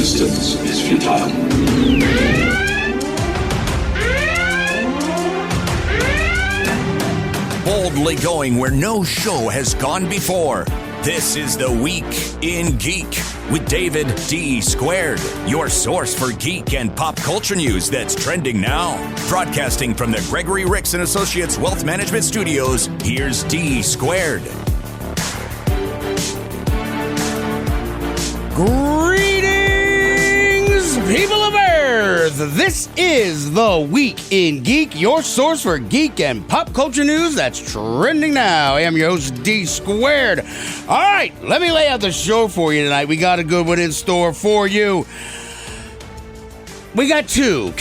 resistance is futile. Boldly going where no show has gone before. This is The Week in Geek with David D. Squared, your source for geek and pop culture news that's trending now. Broadcasting from the Gregory Ricks and Associates Wealth Management Studios, here's D. Squared. Greetings, people of Earth! This is The Week in Geek, your source for geek and pop culture news that's trending now. I am your host, D Squared. All right, let me lay out the show for you tonight. We got a good one in store for you. We got two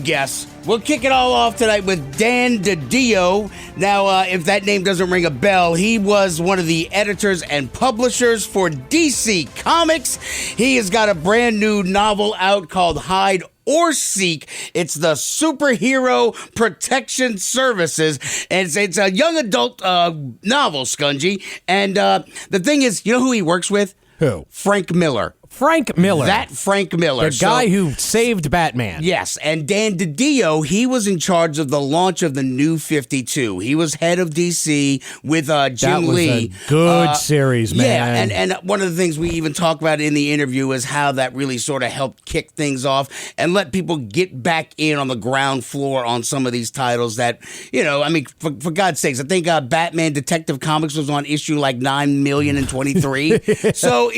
guests. We'll kick it all off tonight with Dan Didio. Now, if that name doesn't ring a bell, he was one of the editors and publishers for DC Comics. He has got a brand new novel out called Hide or Seek. It's the Superpower Protection Services. And it's a young adult novel, Scungy. And the thing is, you know who he works with? Who? Frank Miller. Frank Miller. That Frank Miller. The guy who saved Batman. Yes, and Dan Didio, he was in charge of the launch of the New 52. He was head of DC with Jim Lee. That was a good series, man. Yeah, and one of the things we even talked about in the interview is how that really sort of helped kick things off and let people get back in on the ground floor on some of these titles that, you know, I mean, for God's sakes, I think Batman Detective Comics was on issue like 9,023,000. So,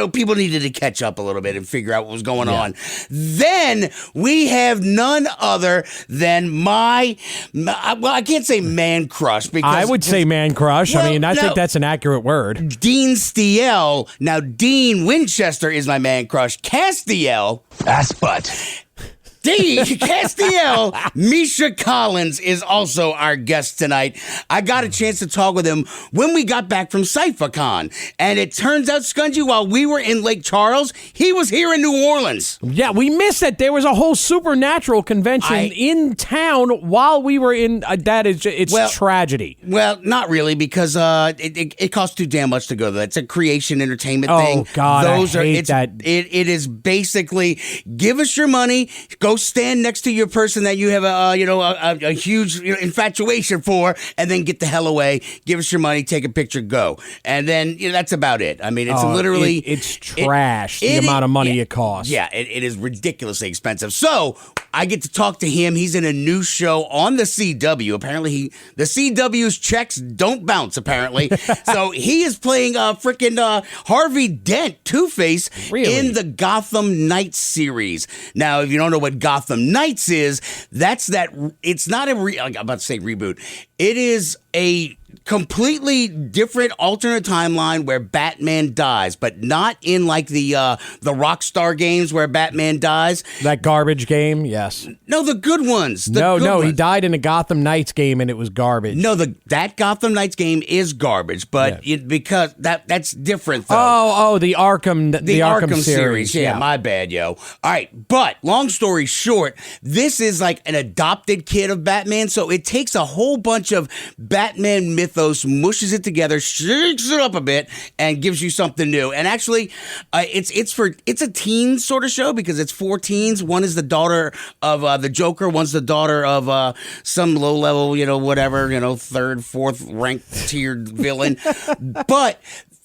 people needed to catch up a little bit and figure out what was going on. Then we have none other than I can't say man crush because I would say man crush. Well, I think that's an accurate word. Dean Stiel. Now, Dean Winchester is my man crush. Castiel. Ass butt. Castiel, Misha Collins is also our guest tonight. I got a chance to talk with him when we got back from CypherCon. And it turns out, Scungy, while we were in Lake Charles, he was here in New Orleans. Yeah, we missed it. There was a whole supernatural convention in town while we were in. It's tragedy. Well, not really, because it costs too damn much to go there. It's a creation entertainment thing. Oh, God, I hate that. It is basically, give us your money, go stand next to your person that you have a huge infatuation for, and then get the hell away. Give us your money, take a picture, go, and then that's about it. I mean, it's literally it's trash. The amount of money it costs. Yeah, it is ridiculously expensive. So I get to talk to him. He's in a new show on the CW. Apparently, the CW's checks don't bounce. Apparently, so he is playing freaking Harvey Dent, Two-Face, in the Gotham Knights series. Now, if you don't know what Gotham Knights is, it's not I'm about to say reboot. It is a completely different alternate timeline where Batman dies, but not in like the Rockstar games where Batman dies. That garbage game, yes. No, the good ones. No, he died in a Gotham Knights game and it was garbage. No, that Gotham Knights game is garbage, but because that's different though. Oh, the Arkham series. Yeah, my bad, yo. All right, but long story short, this is like an adopted kid of Batman, so it takes a whole bunch of Batman mythos, mushes it together, shakes it up a bit, and gives you something new. And actually, it's a teen sort of show because it's 4 teens. One is the daughter of the Joker. One's the daughter of some low level, whatever, third, fourth ranked tiered villain. But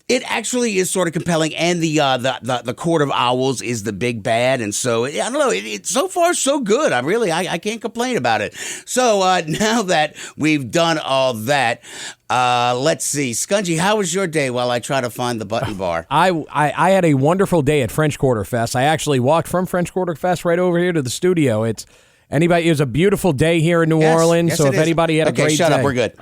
it actually is sort of compelling, and the Court of Owls is the big bad, and so I don't know. It's so far so good. I can't complain about it. So now that we've done all that, let's see, Scungy, how was your day? While I try to find the button bar, I had a wonderful day at French Quarter Fest. I actually walked from French Quarter Fest right over here to the studio. It was a beautiful day here in New Orleans. Yes, so if anybody had a great day, shut up, we're good.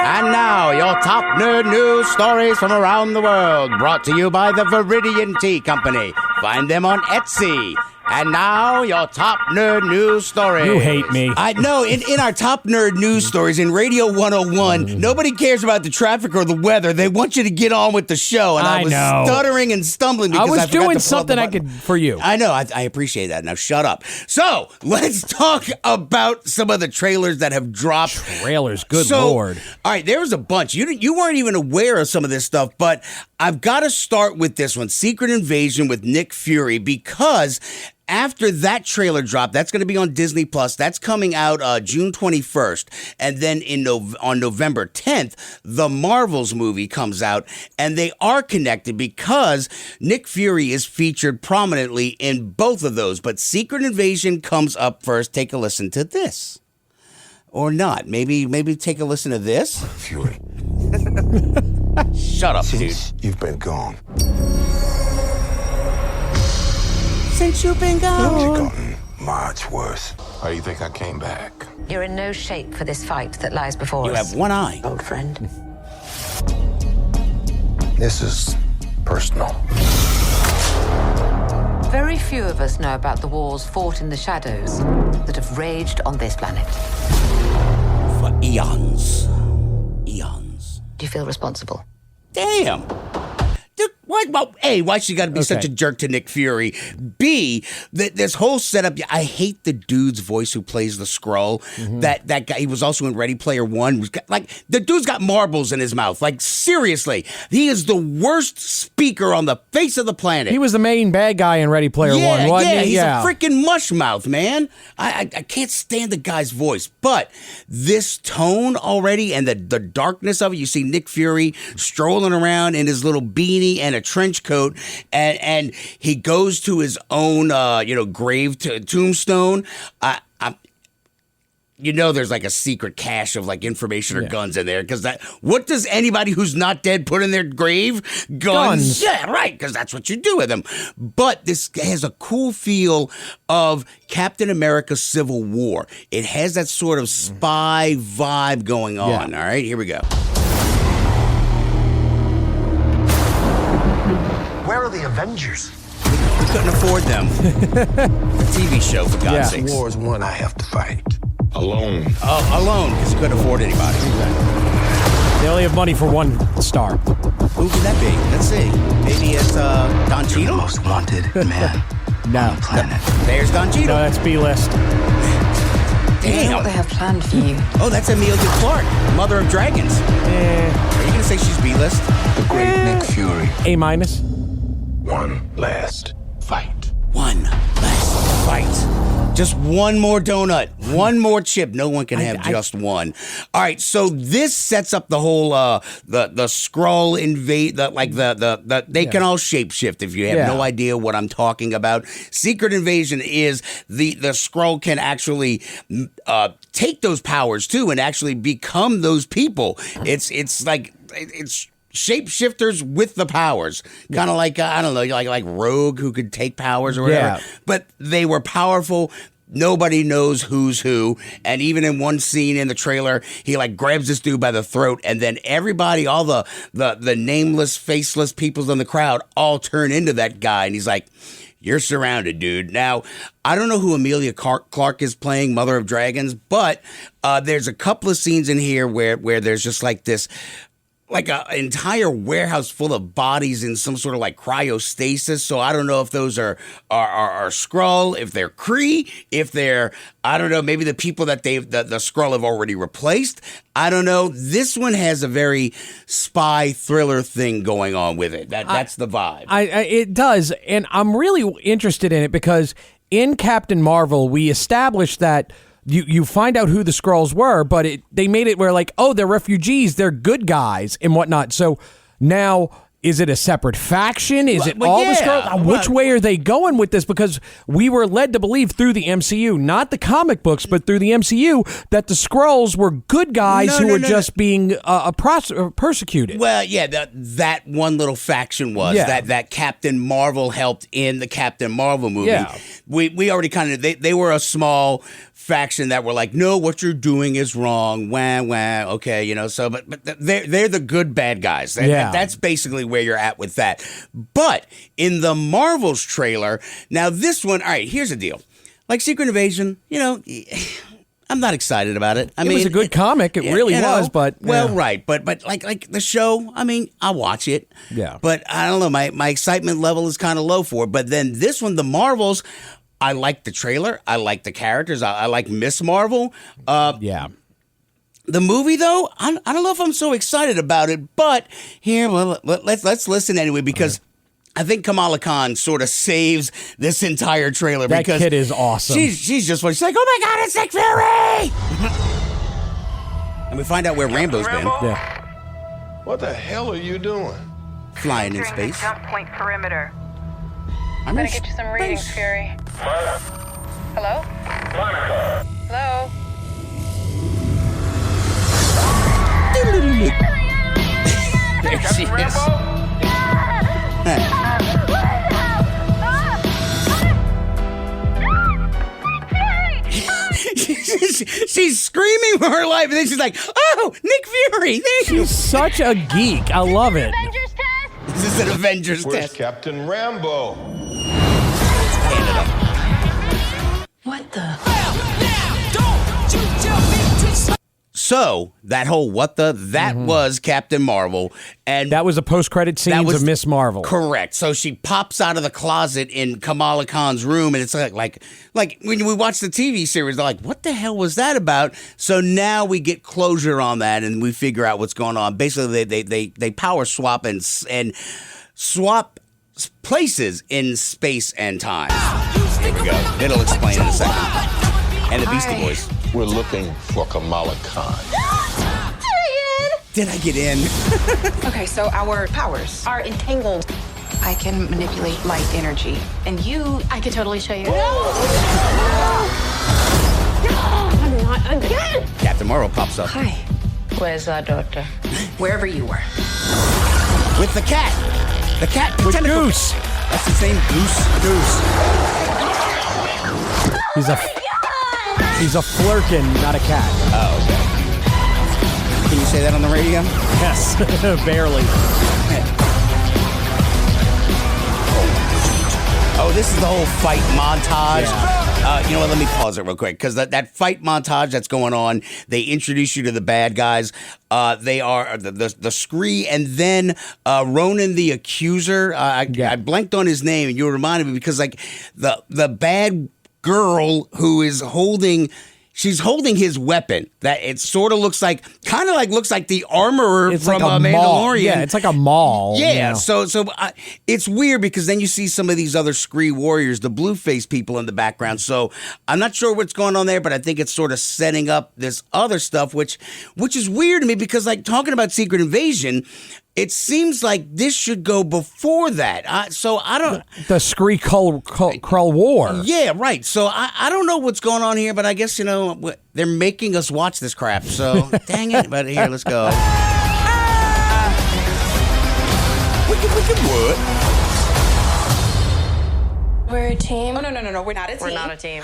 And now, your top nerd news stories from around the world, brought to you by the Viridian Tea Company. Find them on Etsy And now your top nerd news stories. You hate me. I know. In our top nerd news stories in Radio 101, nobody cares about the traffic or the weather. They want you to get on with the show. And I was know. stuttering and stumbling because I was forgot to doing pull something the I button. could for you. I know. I appreciate that. Now shut up. So let's talk about some of the trailers that have dropped. Trailers, good Lord. All right, there was a bunch. You weren't even aware of some of this stuff, but I've got to start with this one, Secret Invasion with Nick Fury, because after that trailer drop, that's going to be on Disney Plus. That's coming out June 21st. And then on November 10th, the Marvels movie comes out. And they are connected because Nick Fury is featured prominently in both of those. But Secret Invasion comes up first. Take a listen to this. Or not. Maybe take a listen to this. Fury. Shut up, Since dude. you've been gone, Since you've been it's gone. gotten much worse. How do you think I came back? You're in no shape for this fight that lies before You us. have one eye. Old friend. This is personal. Very few of us know about the wars fought in the shadows that have raged on this planet. For eons. Eons. Do you feel responsible? Damn. Dude, why she got to be such a jerk to Nick Fury? B, this whole setup. I hate the dude's voice who plays the Skrull. That guy. He was also in Ready Player One. Like the dude's got marbles in his mouth. Like seriously, he is the worst speaker on the face of the planet. He was the main bad guy in Ready Player One, wasn't he? He's a freaking mush mouth, man. I can't stand the guy's voice, but this tone already and the darkness of it. You see Nick Fury strolling around in his little beanie and a trench coat, and he goes to his own grave tombstone. There's like a secret cache of like information or guns in there, because what does anybody who's not dead put in their grave? Guns. Yeah, right, because that's what you do with them. But this has a cool feel of Captain America Civil War. It has that sort of spy vibe going on. All right, here we go. Where are the Avengers? We couldn't afford them. A TV show, for God's sakes. War is one I have to fight. Alone. Alone, because he couldn't afford anybody. They only have money for one star. Who could that be? Let's see. Maybe it's Don The Cheadle? most wanted man No. on the planet. There's Don No, Cheadle. that's B-list. You know Damn. what they have planned for you. Oh, that's Amelia Clark, Mother of Dragons. Are you going to say she's B-list? The great Nick Fury. A-. One last fight. One last fight. Just one more donut. One more chip. No one can have just one. All right, so this sets up the whole the Skrull invade. They can all shapeshift if you have no idea what I'm talking about. Secret Invasion is the Skrull can actually take those powers too and actually become those people. It's shapeshifters with the powers, kind of like I don't know, like Rogue, who could take powers or whatever. But they were powerful. Nobody knows who's who, and even in one scene in the trailer, he like grabs this dude by the throat, and then everybody, all the nameless, faceless peoples in the crowd, all turn into that guy, and he's like, "You're surrounded, dude." Now, I don't know who Amelia Clark is playing, Mother of Dragons, but there's a couple of scenes in here where there's just like this. Like an entire warehouse full of bodies in some sort of like cryostasis. So I don't know if those are Skrull, if they're Kree, if they're, I don't know, maybe the people that the Skrull have already replaced. I don't know. This one has a very spy thriller thing going on with it. That's the vibe. It does, and I'm really interested in it because in Captain Marvel, we established that you find out who the Skrulls were, but they made it where like, oh, they're refugees, they're good guys and whatnot. So now, is it a separate faction? Is it all the Skrulls? Which way are they going with this? Because we were led to believe through the MCU, not the comic books, but through the MCU, that the Skrulls were good guys who were just being persecuted. Well, yeah, that one little faction was that Captain Marvel helped in the Captain Marvel movie. Yeah. We already kind of they were a small faction that were like, no, what you're doing is wrong. Wah, wah. Okay, you know, so, but they're the good bad guys. That's basically where you're at with that. But in the Marvels trailer, now this one, all right, here's the deal. Like Secret Invasion, you know, I'm not excited about it. I mean, it was a good comic. It really was, but right. But like the show, I mean, I'll watch it. Yeah. But I don't know. My excitement level is kind of low for it. But then this one, the Marvels, I like the trailer. I like the characters. I like Miss Marvel. Yeah. The movie, though, I don't know if I'm so excited about it. But here, well, let's listen anyway because. I think Kamala Khan sort of saves this entire trailer because that kid is awesome. She's just she's like, oh my God, it's Nick Fury! And we find out where Rambo's been. Yeah. What the hell are you doing? Flying in space. The jump point perimeter. I'm gonna get you some readings, Fury. Hello? Hello? There she is. She's screaming for her life, and then she's like, "Oh, Nick Fury!" She's such a geek. I love it. Avengers test? This is an Avengers Where's test. Captain Rambo? What the? So that whole that was Captain Marvel, and that was a post-credit scenes of Miss Marvel. Correct. So she pops out of the closet in Kamala Khan's room, and it's like when we watch the TV series, they're like, "What the hell was that about?" So now we get closure on that, and we figure out what's going on. Basically, they power swap and swap places in space and time. Here we go. It'll explain in a second. And the Beastie Boys. We're looking for Kamala Khan. Did I get in? Okay, so our powers are entangled. I can manipulate light energy. And you... I could totally show you. No, not again! Captain Marvel pops up. Hi. Where's our daughter? Wherever you were. With the cat. The cat. With tentacle. Goose. That's the same Goose. He's a flirkin, not a cat. Oh, okay. Can you say that on the radio? Yes, barely. Oh, this is the whole fight montage. Yeah. You know what? Let me pause it real quick because that fight montage that's going on, they introduce you to the bad guys. They are the Scree and then Ronan the Accuser. I blanked on his name, and you reminded me because like the bad girl who is holding his weapon that it sort of looks like the armorer It's from like a Mandalorian. Maul. Yeah, it's like a Maul. Yeah, you know? so it's weird because then you see some of these other Scree warriors, the blue face people in the background. So I'm not sure what's going on there, but I think it's sort of setting up this other stuff, which is weird to me because like talking about Secret Invasion, it seems like this should go before that. So I don't... The Scree Krull War. Yeah, right. So I don't know what's going on here, but I guess, you know, they're making us watch this crap. So dang it. But here, let's go. We can what? We're a team. Oh, no. We're not a team. We're not a team.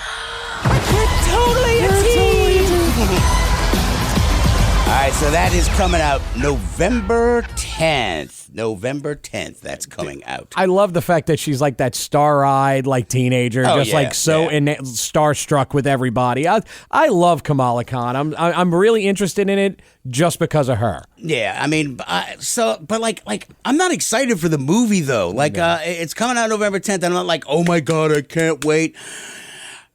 We're totally a team. All right, so that is coming out November 10th. November 10th, that's coming out. I love the fact that she's like that star-eyed like teenager, starstruck with everybody. I love Kamala Khan. I'm really interested in it just because of her. Yeah, I mean, but I'm not excited for the movie though. It's coming out November 10th. I'm not like, oh my God, I can't wait.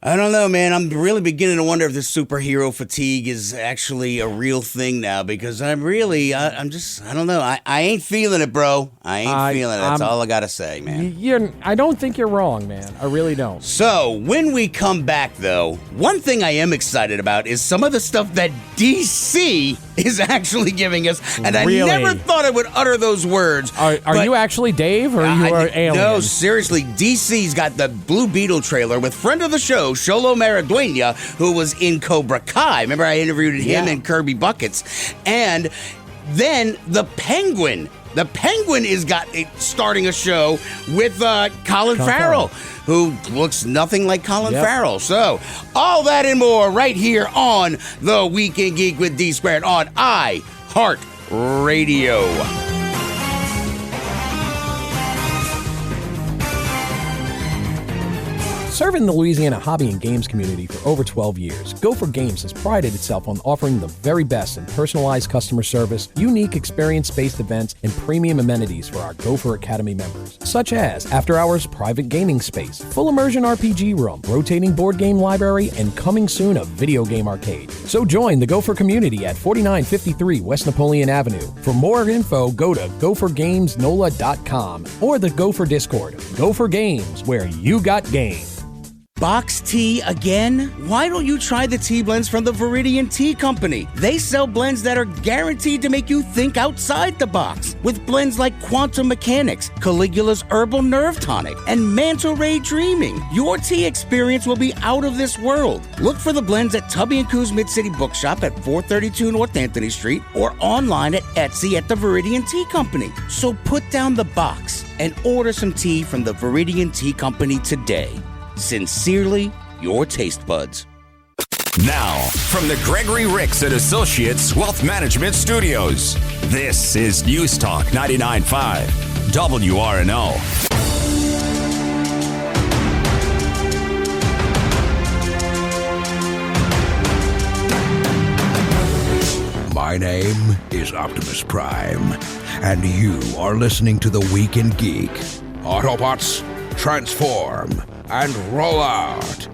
I don't know, man. I'm really beginning to wonder if this superhero fatigue is actually a real thing now because I don't know. I ain't feeling it, bro. I ain't feeling it. That's all I got to say, man. I don't think you're wrong, man. I really don't. So, when we come back, though, one thing I am excited about is some of the stuff that DC is actually giving us. And Really? I never thought I would utter those words. Are you actually Dave or you are Alien? No, seriously. DC's got the Blue Beetle trailer with friend of the show, Xolo Maridueña, who was in Cobra Kai. Remember I interviewed him and Kirby Buckets. And then the Penguin the Penguin is starting a show with Colin Farrell, who looks nothing like Colin Farrell. So, all that and more right here on The Week in Geek with D Squared on iHeartRadio. Serving the Louisiana hobby and games community for over 12 years, Gopher Games has prided itself on offering the very best in personalized customer service, unique experience-based events, and premium amenities for our Gopher Academy members, such as after-hours private gaming space, full immersion RPG room, rotating board game library, and coming soon a video game arcade. So join the Gopher community at 4953 West Napoleon Avenue. For more info, go to gophergamesnola.com or the Gopher Discord. Gopher Games, where you got game. Box tea again? Why don't you try the tea blends from the Viridian Tea Company? They sell blends that are guaranteed to make you think outside the box. With blends like Quantum Mechanics, Caligula's Herbal Nerve Tonic, and Manta Ray Dreaming, your tea experience will be out of this world. Look for the blends at Tubby & Coo's Mid-City Bookshop at 432 North Anthony Street or online at Etsy at the Viridian Tea Company. So put down the box and order some tea from the Viridian Tea Company today. Sincerely, your taste buds. Now, from the Gregory Ricks and Associates Wealth Management Studios, this is News Talk 99.5 WRNO. My name is Optimus Prime, and you are listening to The Week in Geek. Autobots, transform and roll out.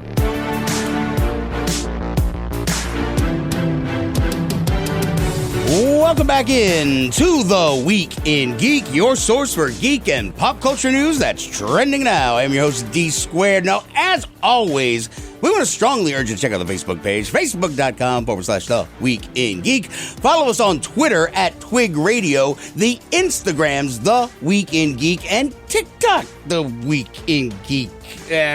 Welcome back in to The Week in Geek, your source for geek and pop culture news that's trending now. I'm your host, D Squared. Now, as always, we want to strongly urge you to check out the Facebook page, facebook.com/The Week in Geek. Follow us on Twitter at TWIG Radio, the Instagrams, The Week in Geek, and TikTok, The Week in Geek.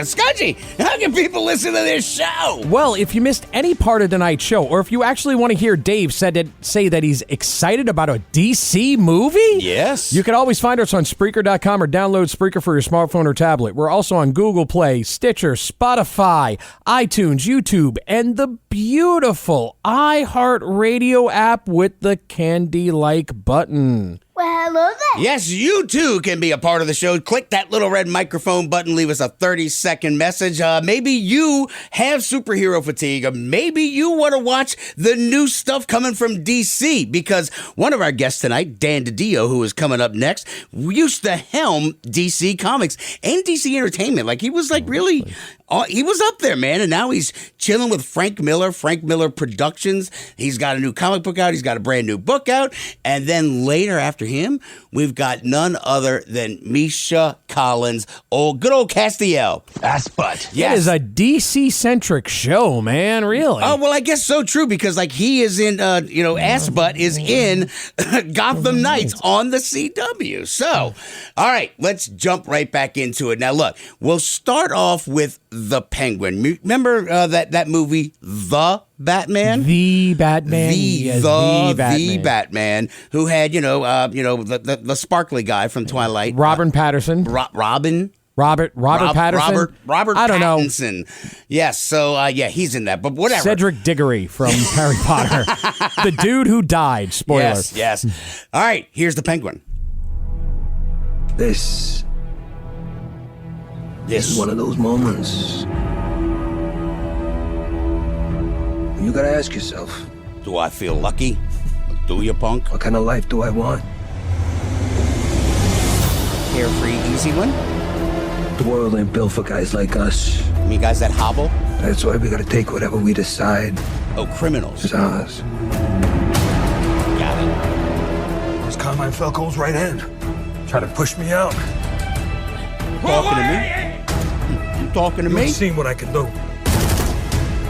Scotchy, how can people listen to this show? Well, if you missed any part of tonight's show, or if you actually want to hear Dave say that he's excited about a DC movie, yes, you can always find us on Spreaker.com or download Spreaker for your smartphone or tablet. We're also on Google Play, Stitcher, Spotify, iTunes, YouTube, and the beautiful iHeartRadio app with the candy-like button. Well, hello there. Yes, you too can be a part of the show. Click that little red microphone button. Leave us a 30-second message. Maybe you have superhero fatigue, or maybe you want to watch the new stuff coming from DC, because one of our guests tonight, Dan Didio, who is coming up next, used to helm DC Comics and DC Entertainment. Like, he was like really... he was up there, man, and now he's chilling with Frank Miller Productions. He's got a new comic book out. He's got a brand new book out. And then later after him, we've got none other than Misha Collins, good old Castiel. Ass-butt. Yes. It is a DC-centric show, man, really. Oh, well, I guess so true, because like he is in, Ass-butt is in Gotham Knights on the CW. So, all right, let's jump right back into it. Now, look, we'll start off with the Penguin. Remember that movie, The Batman? The Batman. The Batman, who had, the sparkly guy from Twilight. Robert Pattinson. Robert Pattinson. Robert I don't Pattinson. know. Yes, so, he's in that, but whatever. Cedric Diggory from Harry Potter. The dude who died. Spoiler. Yes. All right, here's the Penguin. This is one of those moments when you gotta ask yourself, do I feel lucky? Do you, punk? what kind of life do I want? Carefree, easy one? The world ain't built for guys like us. You mean guys that hobble? That's why we gotta take whatever we decide Oh, criminals. is ours. Got it. This Carmine Falco's right hand. Try to push me out. Talking to me? You talking to me? You've seen what I can do.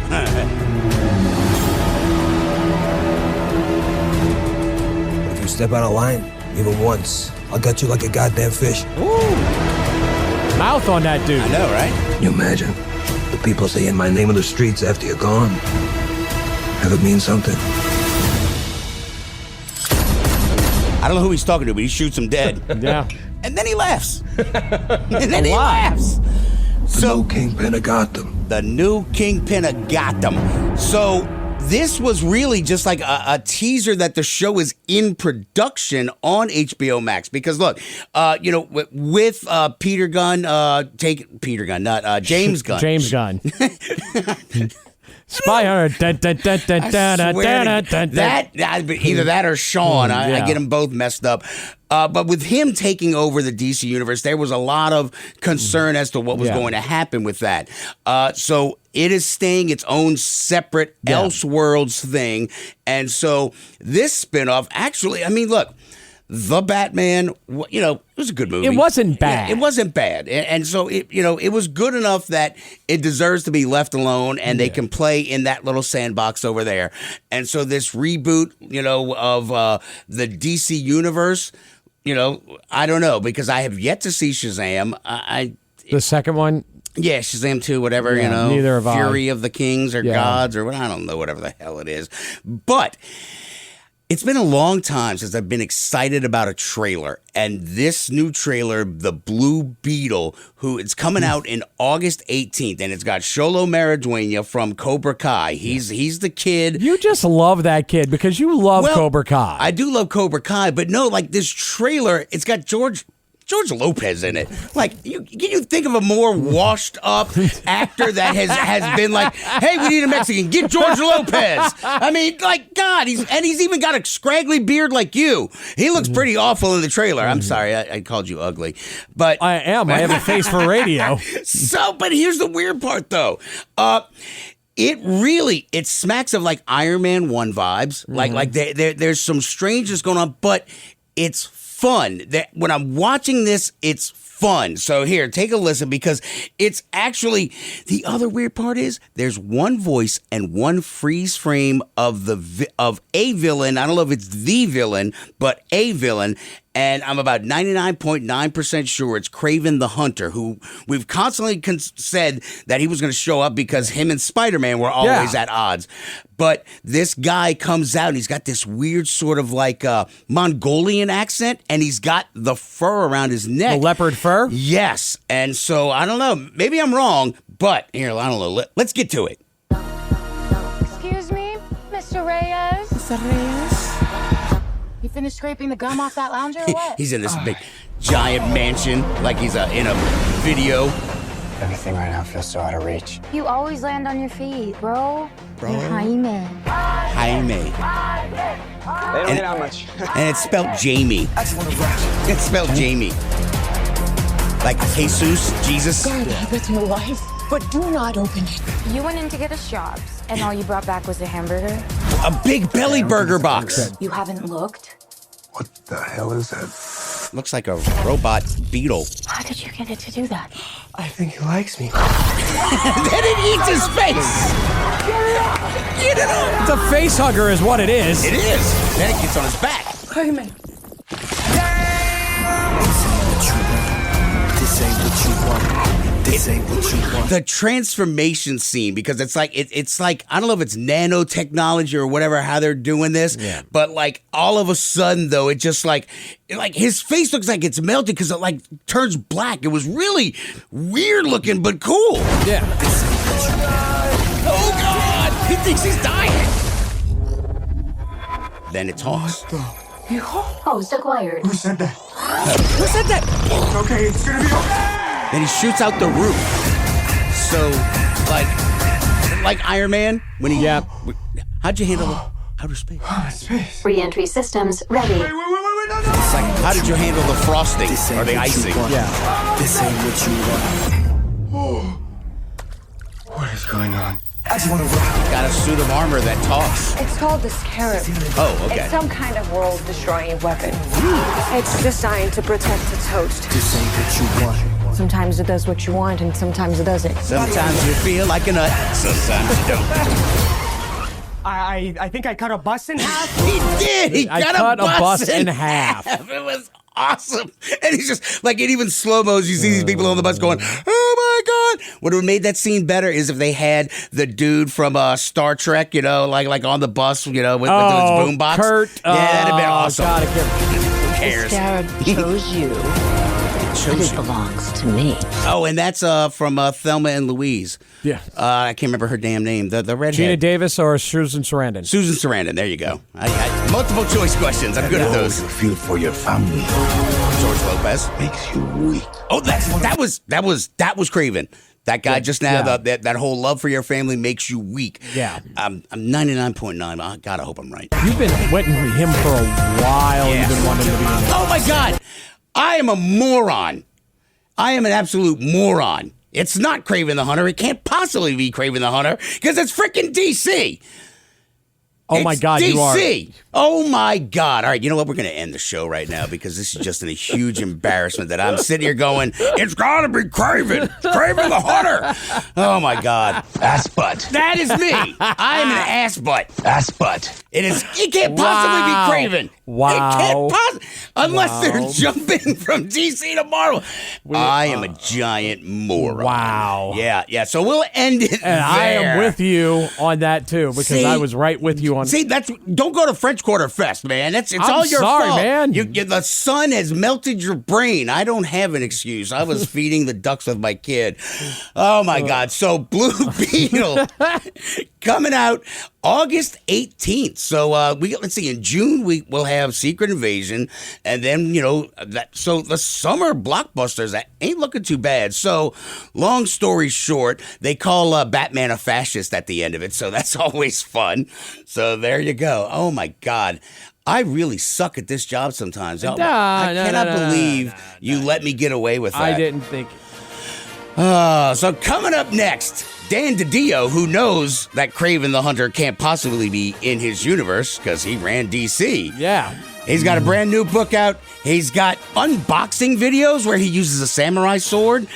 But if you step out of line, even once, I'll gut you like a goddamn fish. Ooh. Mouth on that dude. I know, right? Can you imagine the people saying my name on the streets after you're gone? Have it mean something? I don't know who he's talking to, but he shoots him dead. Yeah. And then he laughs. And then he laughs. The new Kingpin of Gotham. The new Kingpin of Gotham. So this was really just like a teaser that the show is in production on HBO Max. Because look, with Peter Gunn, James Gunn. James Gunn. Spy Hunter. Either that or Sean. I get them both messed up. But with him taking over the DC universe, there was a lot of concern as to what was going to happen with that. So it is staying its own separate Elseworlds thing. And so this spinoff, actually, I mean, look, The Batman, it was a good movie. It wasn't bad. Yeah, it wasn't bad. And so, it was good enough that it deserves to be left alone and they can play in that little sandbox over there. And so this reboot, of the DC universe, I don't know, because I have yet to see Shazam. The second one? Yeah, Shazam 2, whatever, neither have Fury of the Kings or Gods or I don't know, whatever the hell it is. But it's been a long time since I've been excited about a trailer. And this new trailer, The Blue Beetle, who it's coming out in August 18th, and it's got Xolo Maridueña from Cobra Kai. He's the kid. You just love that kid because you love Cobra Kai. I do love Cobra Kai, but no, like this trailer, it's got George Lopez in it. Like, can you think of a more washed up actor that has been like, hey, we need a Mexican, get George Lopez. I mean, like, God, he's even got a scraggly beard like you. He looks pretty awful in the trailer. I'm sorry, I called you ugly, but I am. I have a face for radio. But here's the weird part, though. It smacks of like Iron Man 1 vibes. Like there's some strangeness going on, but it's fun. When I'm watching this, it's fun. So here, take a listen, because it's actually, the other weird part is there's one voice and one freeze frame of a villain. I don't know if it's the villain, but a villain. And I'm about 99.9% sure it's Kraven the Hunter, who we've constantly said that he was going to show up because him and Spider-Man were always at odds. But this guy comes out and he's got this weird sort of like Mongolian accent, and he's got the fur around his neck. The leopard fur? Yes. And so I don't know. Maybe I'm wrong, but here, I don't know. Let's get to it. Excuse me, Mr. Reyes? Mr. Reyes? You finished scraping the gum off that lounger or what? He's in this big, giant mansion, like he's in a video. Everything right now feels so out of reach. You always land on your feet, bro. You're Jaime. Jaime. They don't get out much. And it's spelled Jamie. It's spelled Jamie. Like Jesus, Jesus. God, that's my life. But do not open it. You went in to get us jobs, and all you brought back was a hamburger? A big belly burger box. You haven't looked? What the hell is that? Looks like a robot beetle. How did you get it to do that? I think he likes me. Then it eats his face. Get it up. It's a face hugger is what it is. It is. Then it gets on his back. Jaime. This ain't what you want. This ain't what you want. The transformation scene, because it's like I don't know if it's nanotechnology or whatever, how they're doing this, but like all of a sudden though, it just like his face looks like it's melted because it like turns black. It was really weird looking, but cool. Yeah. Oh God, he thinks he's dying. Then it talks. Host acquired. Who said that? Who said that? It's okay. It's gonna be okay. Then he shoots out the roof. So, like Iron Man, when he... How'd you handle outer space? Space. Re-entry systems ready. Wait, no. How did you handle the frosting or the icing? Yeah. This ain't what you want. What is going on? I just want to rock. Got a suit of armor that talks. It's called the Scarab. Oh, okay. It's some kind of world-destroying weapon. It's designed to protect its host. This ain't what you want. Sometimes it does what you want, and sometimes it doesn't. Sometimes you feel like a nut. Sometimes you don't. I think I cut a bus in half. He did. He cut a bus in half. It was awesome. And he's just like, in even slow-mos, you see these people on the bus going, oh my God. what? What would have made that scene better is if they had the dude from Star Trek, like on the bus, with his boombox. Kurt. Yeah, that'd have been awesome. God, Who cares? The scarab chose you. It belongs to me. Oh, and that's from Thelma and Louise. Yeah. I can't remember her damn name. The redhead. Gina Davis or Susan Sarandon? Susan Sarandon. There you go. I multiple choice questions. I'm good at those. You feel for your family. George Lopez Makes you weak. Oh, that was Craven. That guy just now. Yeah. That whole love for your family makes you weak. Yeah. I'm 99.9. God, I hope I'm right. You've been waiting for him for a while. Yeah. You've been wanting to be in it. Oh my God, I am a moron. I am an absolute moron. It's not Kraven the Hunter. It can't possibly be Kraven the Hunter because it's freaking DC. Oh my God, DC. you are. Oh my God. All right, you know what? We're going to end the show right now because this is just a huge embarrassment that I'm sitting here going, it's got to be Kraven. Kraven the Hunter. Oh my God. Ass butt. That is me. I am an ass butt. Ass butt. It can't possibly be Kraven. Wow. It can't possibly, unless they're jumping from DC to Marvel. I am a giant moron. Wow. Yeah. So we'll end it And there. I am with you on that too because I was right with you on. See, don't go to French Quarter Fest, man. It's I'm all your sorry, fault, man. The sun has melted your brain. I don't have an excuse. I was feeding the ducks with my kid. Oh my God! So Blue Beetle coming out August 18th. So let's see. In June we'll have Secret Invasion, and then so the summer blockbusters that ain't looking too bad. So long story short, they call Batman a fascist at the end of it. So that's always fun. So there you go. Oh my God. I really suck at this job sometimes. I cannot believe you let me get away with that. I didn't think. So coming up next, Dan Didio, who knows that Kraven the Hunter can't possibly be in his universe because he ran DC. Yeah. He's got a brand new book out. He's got unboxing videos where he uses a samurai sword,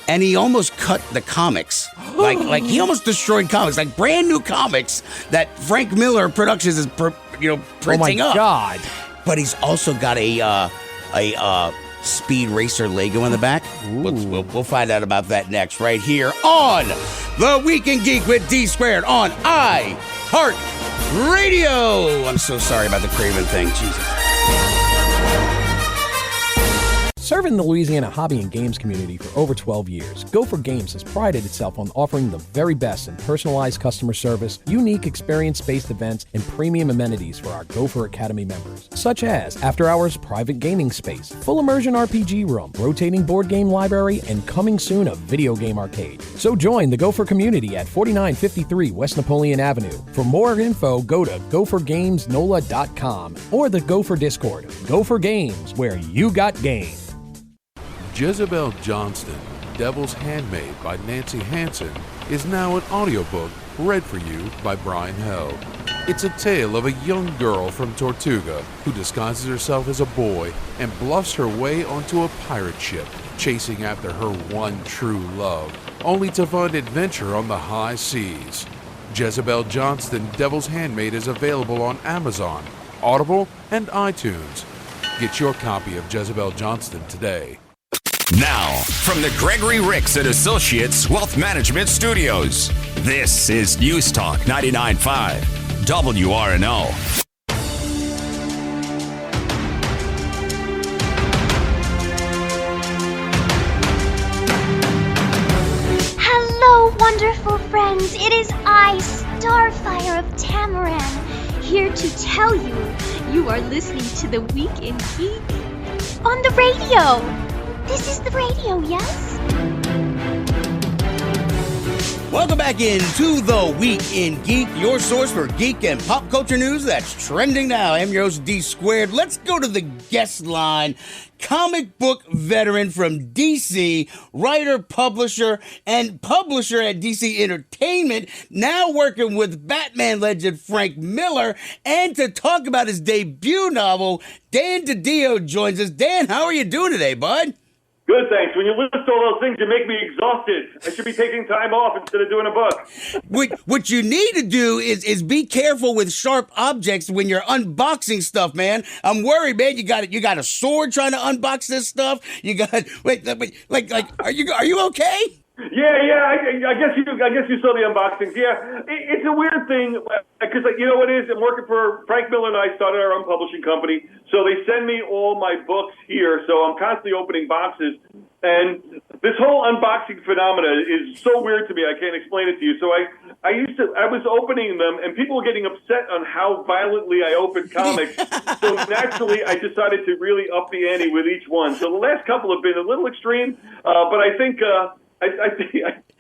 and he almost cut the comics. Like he almost destroyed comics, like brand new comics that Frank Miller Productions is printing up. Oh my God. But he's also got a Speed Racer Lego in the back. We'll find out about that next, right here on The Weekend Geek with D Squared on iHeart Radio. I'm so sorry about the Kraven thing. Jesus. Serving the Louisiana hobby and games community for over 12 years, Gopher Games has prided itself on offering the very best in personalized customer service, unique experience-based events, and premium amenities for our Gopher Academy members, such as after-hours private gaming space, full immersion RPG room, rotating board game library, and coming soon a video game arcade. So join the Gopher community at 4953 West Napoleon Avenue. For more info, go to gophergamesnola.com or the Gopher Discord. Gopher Games, where you got game. Jezebel Johnston, Devil's Handmaid by Nancy Hansen, is now an audiobook read for you by Brian Held. It's a tale of a young girl from Tortuga who disguises herself as a boy and bluffs her way onto a pirate ship, chasing after her one true love, only to find adventure on the high seas. Jezebel Johnston, Devil's Handmaid is available on Amazon, Audible, and iTunes. Get your copy of Jezebel Johnston today. Now, from the Gregory Ricks and Associates Wealth Management Studios, this is News Talk 99.5 WRNO. Hello, wonderful friends. It is I, Starfire of Tamaran, here to tell you you are listening to the Week in Geek on the radio. This is the radio, yes? Welcome back into The Week in Geek, your source for geek and pop culture news that's trending now. I'm your host, D Squared. Let's go to the guest line. Comic book veteran from DC, writer, publisher, and publisher at DC Entertainment, now working with Batman legend Frank Miller. And to talk about his debut novel, Dan Didio joins us. Dan, how are you doing today, bud? Good, thanks. When you list all those things, you make me exhausted. I should be taking time off instead of doing a book. What you need to do is be careful with sharp objects when you're unboxing stuff, man. I'm worried, man. You got a sword trying to unbox this stuff. You got like are you okay? I guess you saw the unboxings. Yeah, it's a weird thing because you know what it is. I'm working for Frank Miller and I started our own publishing company, so they send me all my books here. So I'm constantly opening boxes, and this whole unboxing phenomena is so weird to me. I can't explain it to you. So I was opening them, and people were getting upset on how violently I opened comics. So naturally, I decided to really up the ante with each one. So the last couple have been a little extreme, but I think. I think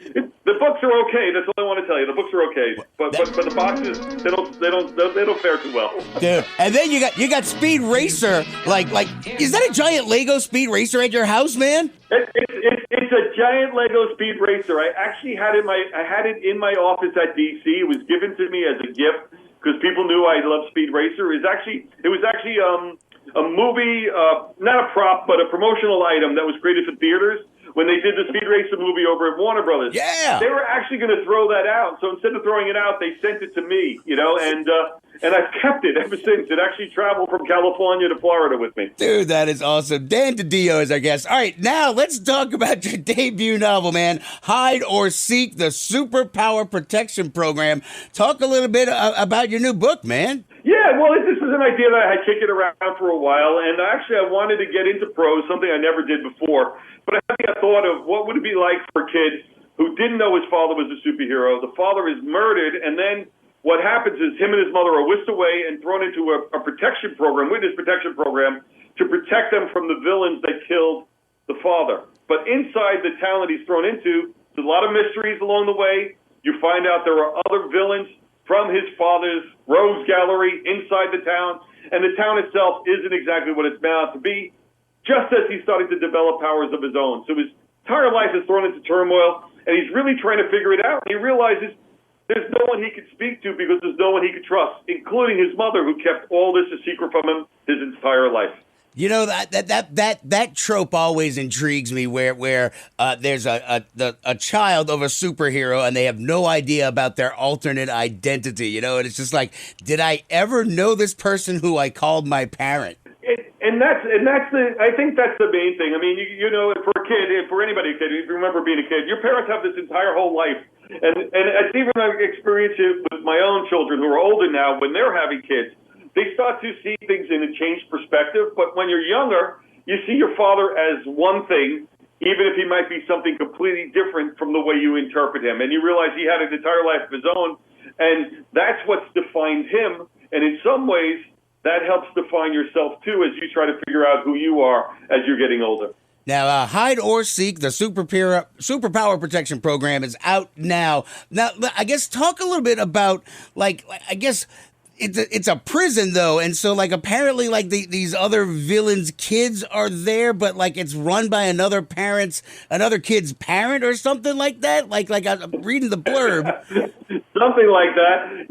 the books are okay. That's all I want to tell you. The books are okay, but the boxes they don't fare too well. Dude, and then you got Speed Racer. Like, is that a giant Lego Speed Racer at your house, man? It's a giant Lego Speed Racer. I actually had it in my office at DC. It was given to me as a gift because people knew I loved Speed Racer. It was actually a movie, not a prop, but a promotional item that was created for theaters. When they did the Speed Racer movie over at Warner Brothers, they were actually going to throw that out. So instead of throwing it out, they sent it to me, and I've kept it ever since. It actually traveled from California to Florida with me. Dude, that is awesome. Dan Didio is our guest. All right, now let's talk about your debut novel, man. Hide or Seek, the Superpower Protection Program. Talk a little bit about your new book, man. Yeah, well, this is an idea that I had kicking around for a while, and actually I wanted to get into prose, something I never did before. But I had a thought of what would it be like for a kid who didn't know his father was a superhero. The father is murdered, and then what happens is him and his mother are whisked away and thrown into a protection program, witness protection program, to protect them from the villains that killed the father. But inside the town that he's thrown into, there's a lot of mysteries along the way. You find out there are other villains from his father's Rose Gallery inside the town, and the town itself isn't exactly what it's meant out to be, just as he's starting to develop powers of his own. So his entire life is thrown into turmoil, and he's really trying to figure it out. And he realizes there's no one he could speak to because there's no one he could trust, including his mother, who kept all this a secret from him his entire life. You know, that trope always intrigues me, where there's a child of a superhero and they have no idea about their alternate identity. You know, and it's just like, did I ever know this person who I called my parent? I think that's the main thing. I mean, you know, for a kid, for anybody, if you remember being a kid, your parents have this entire whole life, and it's even I experience it with my own children who are older now. When they're having kids, they start to see things in a changed perspective. But when you're younger, you see your father as one thing, even if he might be something completely different from the way you interpret him. And you realize he had an entire life of his own, and that's what's defined him. And in some ways, that helps define yourself, too, as you try to figure out who you are as you're getting older. Now, Hide or Seek, the Superpower Protection Program is out now. Now, I guess talk a little bit about, I guess it's a prison, though. And so, apparently, these other villains' kids are there, but, it's run by another kid's parent or something like that? Like I'm reading the blurb. Something like that.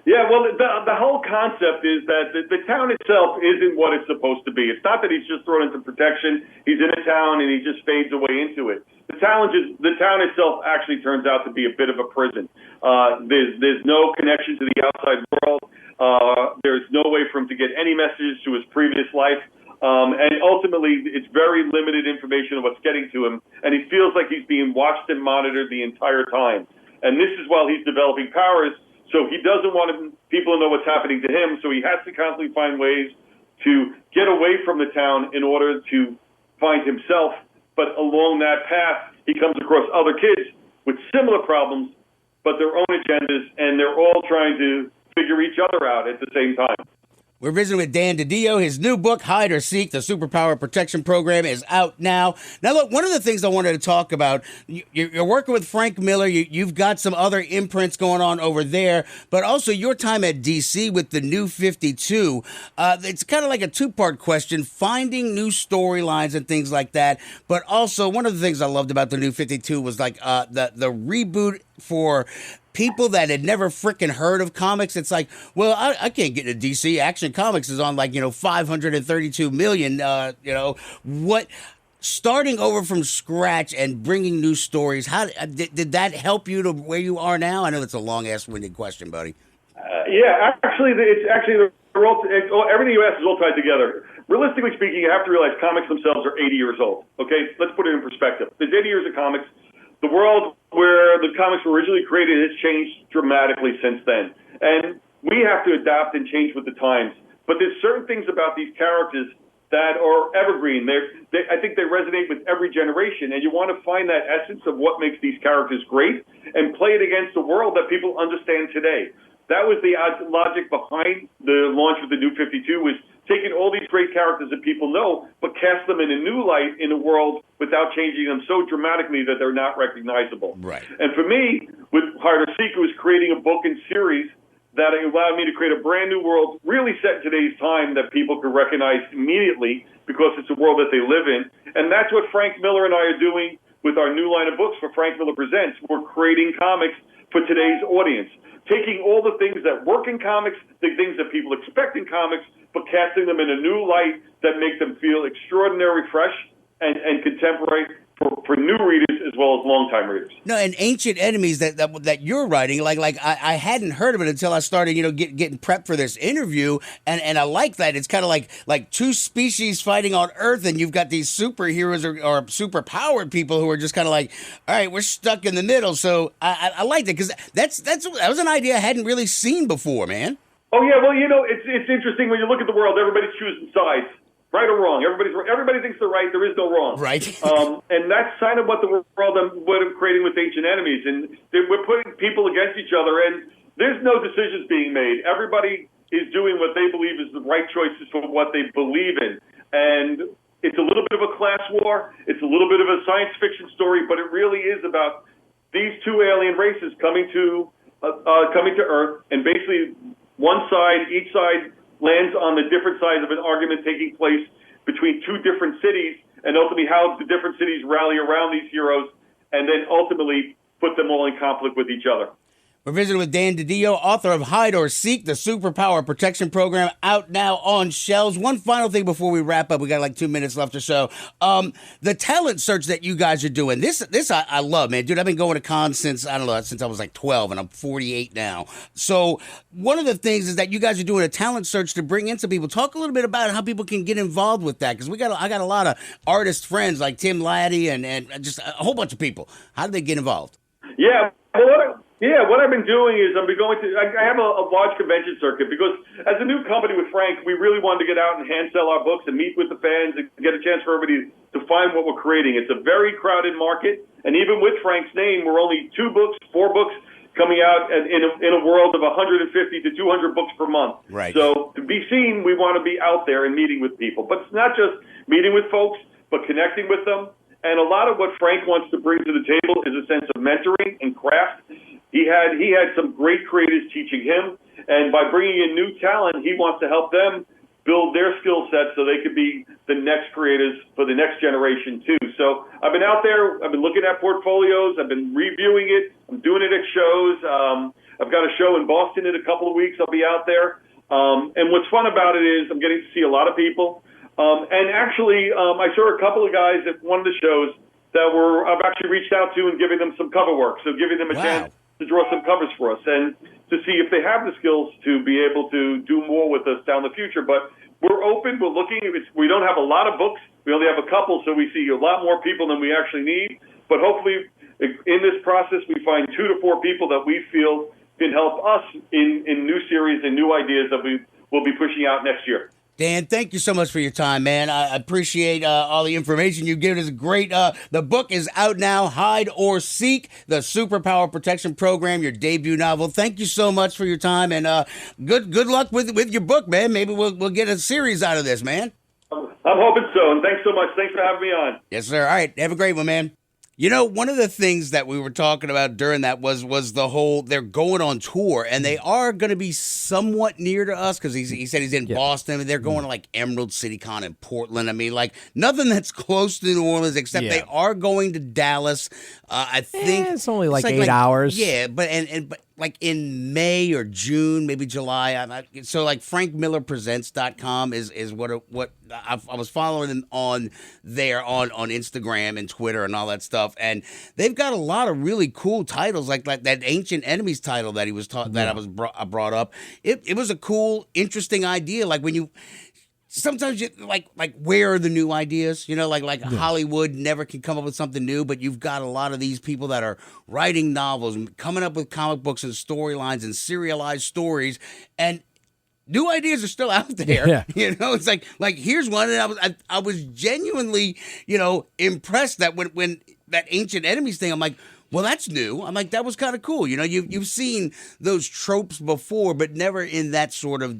Yeah, well, the whole concept is that the town itself isn't what it's supposed to be. It's not that he's just thrown into protection. He's in a town and he just fades away into it. The town itself actually turns out to be a bit of a prison. There's no connection to the outside world. There's no way for him to get any messages to his previous life. And ultimately, it's very limited information of what's getting to him. And he feels like he's being watched and monitored the entire time. And this is while he's developing powers. So he doesn't want people to know what's happening to him, so he has to constantly find ways to get away from the town in order to find himself. But along that path, he comes across other kids with similar problems, but their own agendas, and they're all trying to figure each other out at the same time. We're visiting with Dan Didio. His new book, Hide or Seek, the Superpower Protection Program, is out now. Now, look, one of the things I wanted to talk about, you're working with Frank Miller. You've got some other imprints going on over there, but also your time at DC with the New 52. It's kind of like a two-part question, finding new storylines and things like that. But also, one of the things I loved about the New 52 was the reboot for people that had never freaking heard of comics. It's like, well, I can't get into DC. Action Comics is on 532 million. Starting over from scratch and bringing new stories, how did that help you to where you are now? I know it's a long-ass winded question, buddy. Yeah, everything you asked is all tied together. Realistically speaking, you have to realize comics themselves are 80 years old. Okay, let's put it in perspective. There's 80 years of comics. the world where the comics were originally created has changed dramatically since then. And we have to adapt and change with the times. But there's certain things about these characters that are evergreen. I think they resonate with every generation, and you want to find that essence of what makes these characters great and play it against the world that people understand today. That was the logic behind the launch of the New 52, was taking all these great characters that people know, but cast them in a new light in a world without changing them so dramatically that they're not recognizable. Right. And for me, with Hide or Seek, it was creating a book and series that allowed me to create a brand new world, really set in today's time, that people could recognize immediately because it's a world that they live in. And that's what Frank Miller and I are doing with our new line of books for Frank Miller Presents. We're creating comics for today's audience, taking all the things that work in comics, the things that people expect in comics, but casting them in a new light that make them feel extraordinary, fresh, and contemporary for new readers as well as longtime readers. No, and Ancient Enemies that you're writing, I hadn't heard of it until I started, getting prepped for this interview, and I like that. It's kind of like two species fighting on Earth, and you've got these superheroes or superpowered people who are just kind of like, all right, we're stuck in the middle. So I liked it because that was an idea I hadn't really seen before, man. Oh yeah, well it's interesting when you look at the world. Everybody's choosing sides. Right or wrong, everybody thinks they're right. There is no wrong. Right. And that's kind of what what I'm creating with Ancient Enemies, and we're putting people against each other, and there's no decisions being made. Everybody is doing what they believe is the right choices for what they believe in, and it's a little bit of a class war. It's a little bit of a science fiction story, but it really is about these two alien races coming to Earth, and basically each side lands on the different sides of an argument taking place between two different cities, and ultimately how the different cities rally around these heroes and then ultimately put them all in conflict with each other. We're visiting with Dan Didio, author of Hide or Seek, the Superpower Protection Program, out now on shelves. One final thing before we wrap up. We got like 2 minutes left or so. The talent search that you guys are doing, this I love, man. Dude, I've been going to cons since I was like 12, and I'm 48 now. So one of the things is that you guys are doing a talent search to bring in some people. Talk a little bit about how people can get involved with that, because I got a lot of artist friends like Tim Laddie and just a whole bunch of people. How do they get involved? Yeah, what I've been doing is I have a large convention circuit, because as a new company with Frank, we really wanted to get out and hand sell our books and meet with the fans and get a chance for everybody to find what we're creating. It's a very crowded market, and even with Frank's name, we're only 4 books coming out in a world of 150 to 200 books per month. Right. So to be seen, we want to be out there and meeting with people. But it's not just meeting with folks, but connecting with them. And a lot of what Frank wants to bring to the table is a sense of mentoring and craft. He had some great creators teaching him, and by bringing in new talent, he wants to help them build their skill sets so they could be the next creators for the next generation too. So I've been out there, I've been looking at portfolios, I've been reviewing it, I'm doing it at shows. I've got a show in Boston in a couple of weeks. I'll be out there. And what's fun about it is I'm getting to see a lot of people. And actually, I saw a couple of guys at one of the shows that I've actually reached out to and giving them some cover work. So giving them a chance to draw some covers for us and to see if they have the skills to be able to do more with us down the future. But we're open, we're looking. We don't have a lot of books. We only have a couple, so we see a lot more people than we actually need. But hopefully, in this process, we find 2 to 4 people that we feel can help us in new series and new ideas that we will be pushing out next year. Dan, thank you so much for your time, man. I appreciate all the information you've given us. Great. The book is out now, Hide or Seek, the Superpower Protection Program, your debut novel. Thank you so much for your time, and good luck with your book, man. Maybe we'll get a series out of this, man. I'm hoping so, and thanks so much. Thanks for having me on. Yes, sir. All right. Have a great one, man. You know, one of the things that we were talking about during that was the whole, they're going on tour, and they are going to be somewhat near to us, because he said he's in Boston, and they're going to like Emerald City Con in Portland. I mean, like nothing that's close to New Orleans, except they are going to Dallas. I think it's only like 8 hours. Yeah, but like in May or June, maybe July. So like frankmillerpresents.com is what I was following them on there on Instagram and Twitter and all that stuff. And they've got a lot of really cool titles, like that Ancient Enemies title that he was I brought up. It was a cool, interesting idea. Like when sometimes you like where are the new ideas? You know, like Hollywood never can come up with something new, but you've got a lot of these people that are writing novels and coming up with comic books and storylines and serialized stories, and new ideas are still out there. Yeah. You know, it's like here's one, and I was genuinely, impressed that when that Ancient Enemies thing, I'm like, well, that's new. I'm like, that was kind of cool. You know, you've seen those tropes before, but never in that sort of,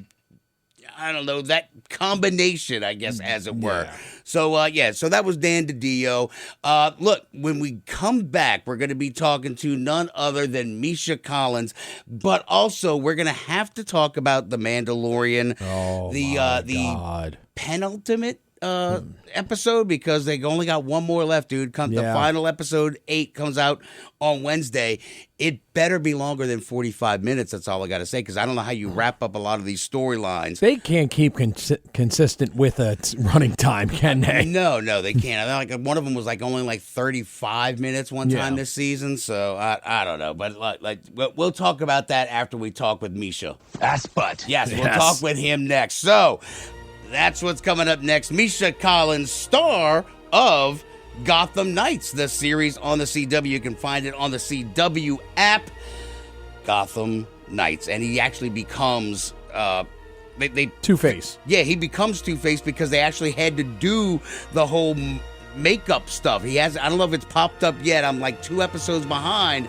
I don't know, that combination, I guess, as it were. Yeah. So that was Dan Didio. Look, when we come back, we're going to be talking to none other than Misha Collins, but also we're going to have to talk about The Mandalorian, the penultimate episode, because they only got one more left, dude. The final episode 8 comes out on Wednesday. It better be longer than 45 minutes. That's all I got to say, because I don't know how you wrap up a lot of these storylines. They can't keep consistent with a running time, can they? No, they can't. Like one of them was only 35 minutes one time this season. So I don't know, but we'll talk about that after we talk with Misha. Yes, we'll talk with him next. So that's what's coming up next. Misha Collins, star of Gotham Knights, the series on the CW. You can find it on the CW app, Gotham Knights. And he actually becomes Two-Face. Yeah, he becomes Two-Face because they actually had to do the whole makeup stuff. I don't know if it's popped up yet. I'm 2 episodes behind.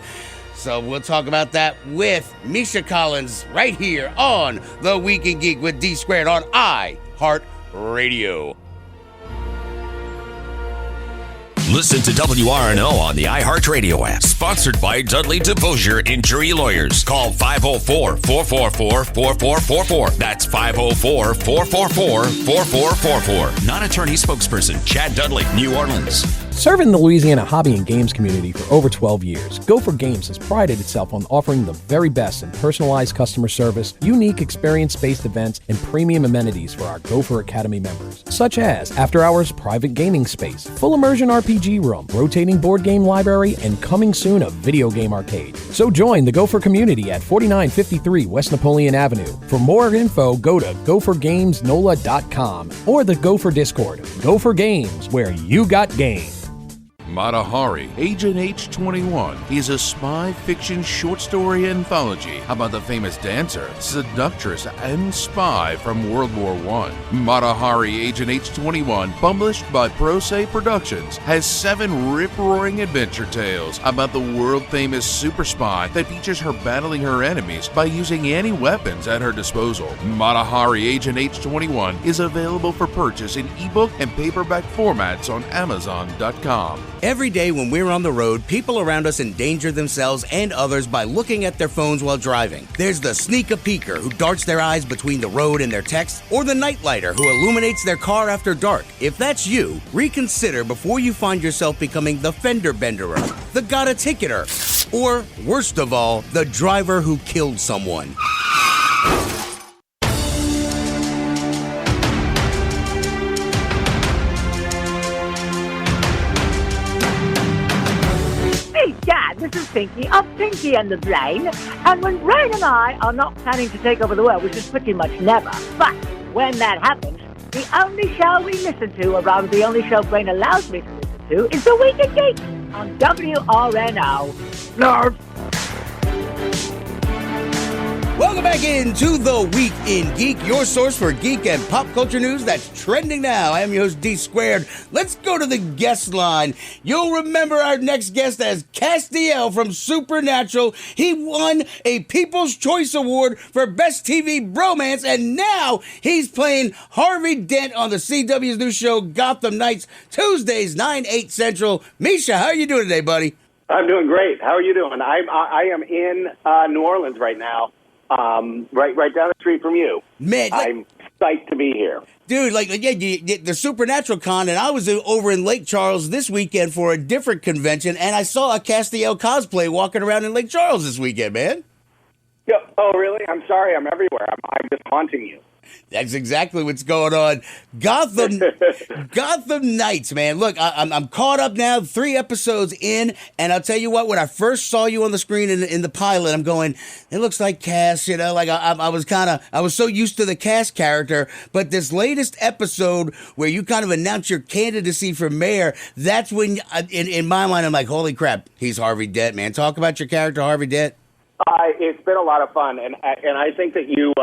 So we'll talk about that with Misha Collins right here on The Week in Geek with D Squared on iHeartRadio. Listen to WRNO on the iHeartRadio app. Sponsored by Dudley DeVosier Injury Lawyers. Call 504-444-4444. That's 504-444-4444. Non-attorney spokesperson Chad Dudley, New Orleans. Serving the Louisiana hobby and games community for over 12 years, Gopher Games has prided itself on offering the very best in personalized customer service, unique experience-based events, and premium amenities for our Gopher Academy members, such as after-hours private gaming space, full immersion RPG room, rotating board game library, and coming soon a video game arcade. So join the Gopher community at 4953 West Napoleon Avenue. For more info, go to gophergamesnola.com or the Gopher Discord. Gopher Games, where you got game. Mata Hari, Agent H-21 is a spy fiction short story anthology about the famous dancer, seductress, and spy from World War I. Mata Hari, Agent H-21, published by Pro Se Productions, has 7 rip-roaring adventure tales about the world-famous super spy that features her battling her enemies by using any weapons at her disposal. Mata Hari, Agent H-21 is available for purchase in ebook and paperback formats on Amazon.com. Every day when we're on the road, people around us endanger themselves and others by looking at their phones while driving. There's the sneak-a-peeker who darts their eyes between the road and their text, or the nightlighter who illuminates their car after dark. If that's you, reconsider before you find yourself becoming the fender benderer, the got-a-ticketer, or, worst of all, the driver who killed someone. Dad, this is Pinky of Pinky and the Brain. And when Brain and I are not planning to take over the world, which is pretty much never, but when that happens, the only show we listen to, or rather the only show Brain allows me to listen to, is The Week in Geek on WRNO. Nerf. Welcome back into The Week in Geek, your source for geek and pop culture news that's trending now. I am your host, D Squared. Let's go to the guest line. You'll remember our next guest as Castiel from Supernatural. He won a People's Choice Award for Best TV Bromance, and now he's playing Harvey Dent on the CW's new show, Gotham Knights, Tuesdays, 9/8 Central. Misha, how are you doing today, buddy? I'm doing great. How are you doing? I am in New Orleans right now. Right down the street from you. Man, I'm psyched to be here. Dude, the Supernatural Con, and I was over in Lake Charles this weekend for a different convention, and I saw a Castiel cosplay walking around in Lake Charles this weekend, man. Yeah, oh, really? I'm sorry. I'm everywhere. I'm just haunting you. That's exactly what's going on. Gotham Knights, man. Look, I'm caught up now, 3 episodes in, and I'll tell you what, when I first saw you on the screen in the pilot, I'm going, it looks like Cass, you know, like I was so used to the Cass character, but this latest episode where you kind of announce your candidacy for mayor, that's when, in my mind, I'm like, holy crap, he's Harvey Dent, man. Talk about your character, Harvey Dent. It's been a lot of fun, and I think that you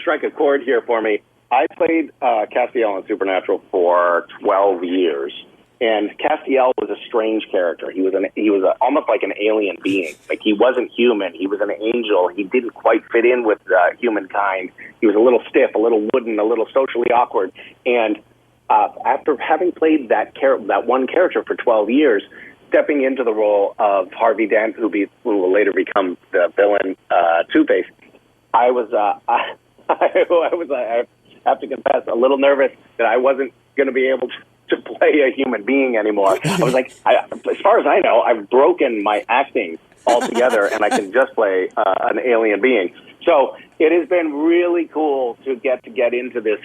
strike a chord here for me. I played Castiel in Supernatural for 12 years, and Castiel was a strange character. He was almost like an alien being. Like, he wasn't human. He was an angel. He didn't quite fit in with humankind. He was a little stiff, a little wooden, a little socially awkward. And after having played that one character for 12 years, stepping into the role of Harvey Dent, who will later become the villain Two-Face, I have to confess, a little nervous that I wasn't going to be able to play a human being anymore. I was like, as far as I know, I've broken my acting altogether, and I can just play an alien being. So it has been really cool to get into this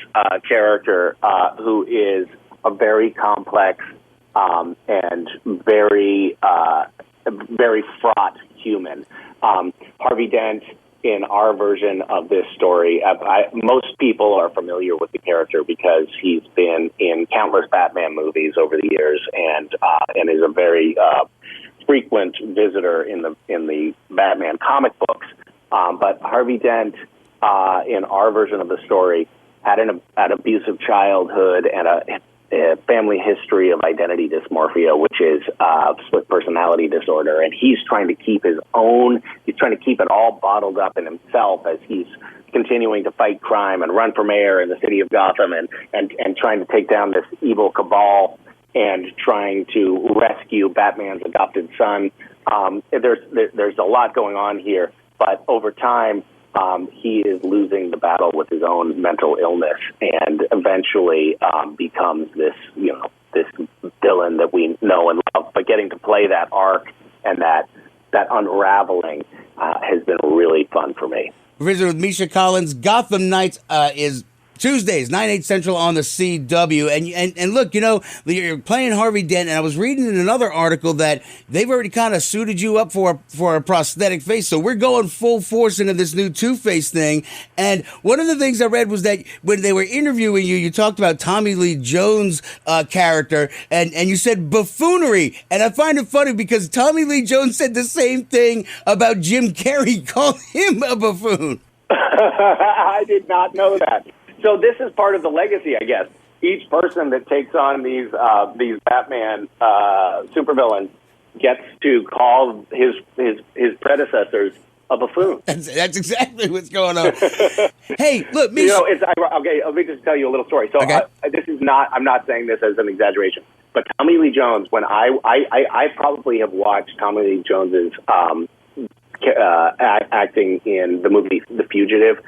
character who is a very complex and very fraught human. Harvey Dent, in our version of this story, most people are familiar with the character because he's been in countless Batman movies over the years, and is a very frequent visitor in the Batman comic books. But Harvey Dent, in our version of the story, had an abusive childhood and a family history of identity dysmorphia, which is split personality disorder, and he's trying to keep it all bottled up in himself as he's continuing to fight crime and run for mayor in the city of Gotham and trying to take down this evil cabal and trying to rescue Batman's adopted son. There's a lot going on here, but over time, he is losing the battle with his own mental illness, and eventually becomes this villain that we know and love. But getting to play that arc and that unraveling has been really fun for me. Visit with Misha Collins. Gotham Knights is Tuesdays, 9/8 Central on the CW. And look, you know, you're playing Harvey Dent, and I was reading in another article that they've already kind of suited you up for a prosthetic face. So we're going full force into this new Two-Face thing. And one of the things I read was that when they were interviewing you, you talked about Tommy Lee Jones' character, and you said buffoonery. And I find it funny because Tommy Lee Jones said the same thing about Jim Carrey, called him a buffoon. I did not know that. So this is part of the legacy, I guess. Each person that takes on these Batman supervillains gets to call his predecessors a buffoon. That's exactly what's going on. Hey, look, Misha. You know, okay. Let me just tell you a little story. So okay. I'm not saying this as an exaggeration, but Tommy Lee Jones. When I probably have watched Tommy Lee Jones's acting in the movie The Fugitive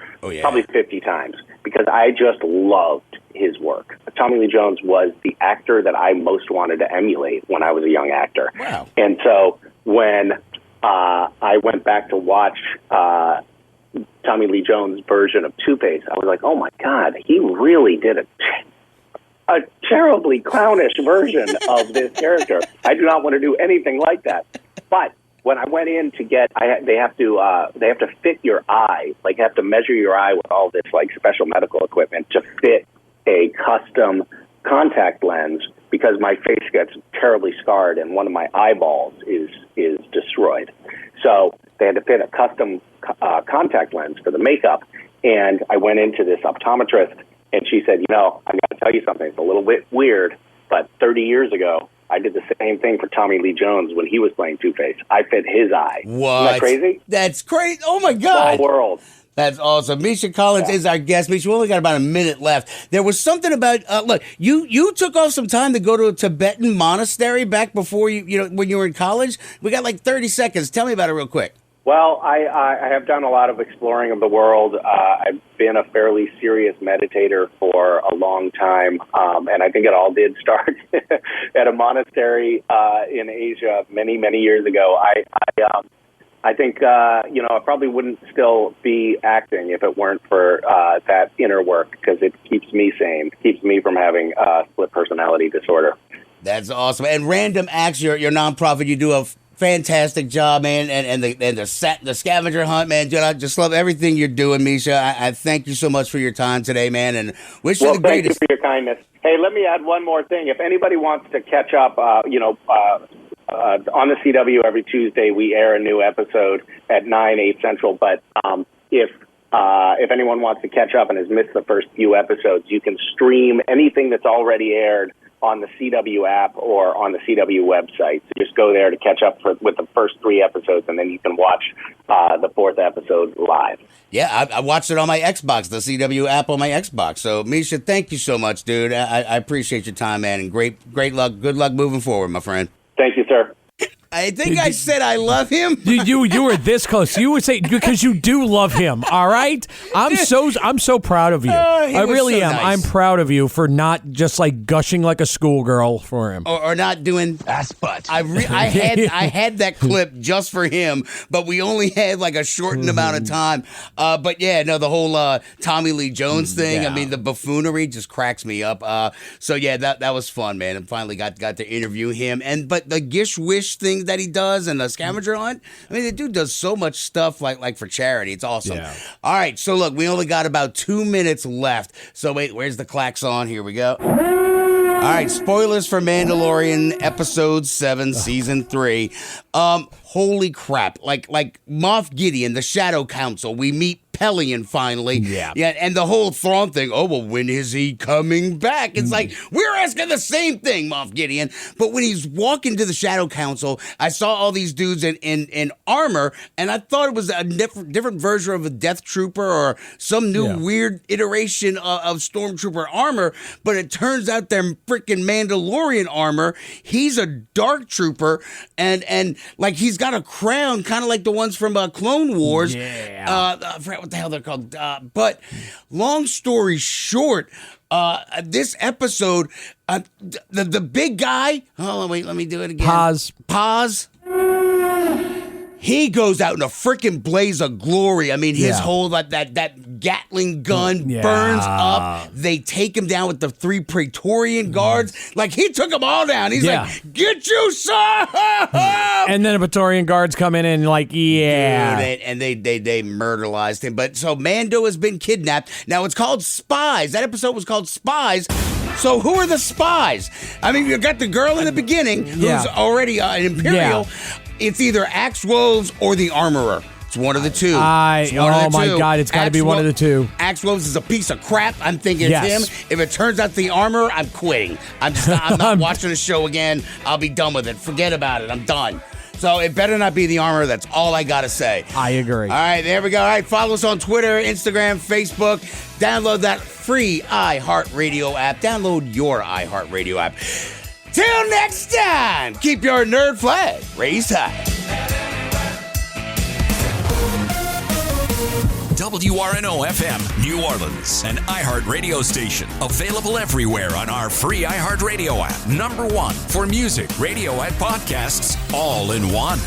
probably 50 times because I just loved his work. Tommy Lee Jones was the actor that I most wanted to emulate when I was a young actor. Wow. And so when I went back to watch Tommy Lee Jones' version of Two-Face, I was like, oh my God, he really did a terribly clownish version of this character. I do not want to do anything like that. But when I went in to get, they have to fit your eye, like have to measure your eye with all this like special medical equipment to fit a custom contact lens because my face gets terribly scarred and one of my eyeballs is destroyed. So they had to fit a custom contact lens for the makeup, and I went into this optometrist, and she said, you know, I got to tell you something. It's a little bit weird, but 30 years ago, I did the same thing for Tommy Lee Jones when he was playing Two-Face. I fit his eye. What? Isn't that crazy? That's crazy. Oh, my God. Small world. That's awesome. Misha Collins is our guest. Misha, we only got about a minute left. There was something about, look, you took off some time to go to a Tibetan monastery back before when you were in college. We got like 30 seconds. Tell me about it real quick. Well, I have done a lot of exploring of the world. I've been a fairly serious meditator for a long time, and I think it all did start at a monastery in Asia many, many years ago. I think, I probably wouldn't still be acting if it weren't for that inner work, because it keeps me sane, keeps me from having split personality disorder. That's awesome. And Random Acts, your nonprofit, you do a fantastic job, man. And the scavenger hunt, man. Dude, I just love everything you're doing, Misha. I thank you so much for your time today, man. And wish you the greatest. Thank you for your kindness. Hey, let me add one more thing. If anybody wants to catch up, on the CW every Tuesday, we air a new episode at 9, 8 Central. But if anyone wants to catch up and has missed the first few episodes, you can stream anything that's already aired on the CW app or on the CW website. So just go there to catch up with the first 3 episodes, and then you can watch the 4th episode live. Yeah, I watched it on my Xbox, the CW app on my Xbox. So, Misha, thank you so much, dude. I appreciate your time, man, and great luck. Good luck moving forward, my friend. Thank you, sir. I think I said I love him. You were this close. You would say, because you do love him. All right, I'm so proud of you. I really am. Nice. I'm proud of you for not just like gushing like a schoolgirl for him, or not doing ass butt. I had that clip just for him, but we only had like a shortened amount of time. But yeah, no, the whole Tommy Lee Jones thing. Yeah. I mean, the buffoonery just cracks me up. So yeah, that was fun, man. And finally got to interview him. But the Gish Wish thing that he does and the scavenger hunt. I mean, the dude does so much stuff like for charity. It's awesome. Yeah. All right, so look, we only got about 2 minutes left. So wait, where's the klaxon? Here we go. All right, spoilers for Mandalorian Episode 7, Season 3. Holy crap. Like Moff Gideon, the Shadow Council, we meet Pelion finally. Yeah, and the whole Thrawn thing, oh, well, when is he coming back? It's like, we're asking the same thing, Moff Gideon. But when he's walking to the Shadow Council, I saw all these dudes in armor, and I thought it was a different version of a Death Trooper or some new weird iteration of Stormtrooper armor, but it turns out they're freaking Mandalorian armor. He's a Dark Trooper, and like he's got a crown, kind of like the ones from Clone Wars. Yeah. I forgot what the hell they're called. But long story short, this episode, the big guy. Hold on, wait, let me do it again. Paz. He goes out in a freaking blaze of glory. I mean, his whole that Gatling gun burns up. They take him down with the 3 Praetorian guards. Like, he took them all down. He's like, get you some! And then the Praetorian guards come in and like, Dude, and they murderized him. But so Mando has been kidnapped. Now it's called Spies. That episode was called Spies. So who are the spies? I mean, you got the girl in the beginning who's already an Imperial. Yeah. It's either Axe Woves or the Armorer. It's one of the two. My God, it's got to be one of the two. Axe Woves is a piece of crap. I'm thinking it's him. If it turns out the Armorer, I'm quitting. I'm not watching the show again. I'll be done with it. Forget about it. I'm done. So it better not be the Armorer. That's all I got to say. I agree. All right, there we go. All right, follow us on Twitter, Instagram, Facebook. Download that free iHeartRadio app. Download your iHeartRadio app. Till next time, keep your nerd flag raised high. WRNO FM, New Orleans, an iHeart radio station. Available everywhere on our free iHeart Radio app. #1 for music, radio, and podcasts, all in one.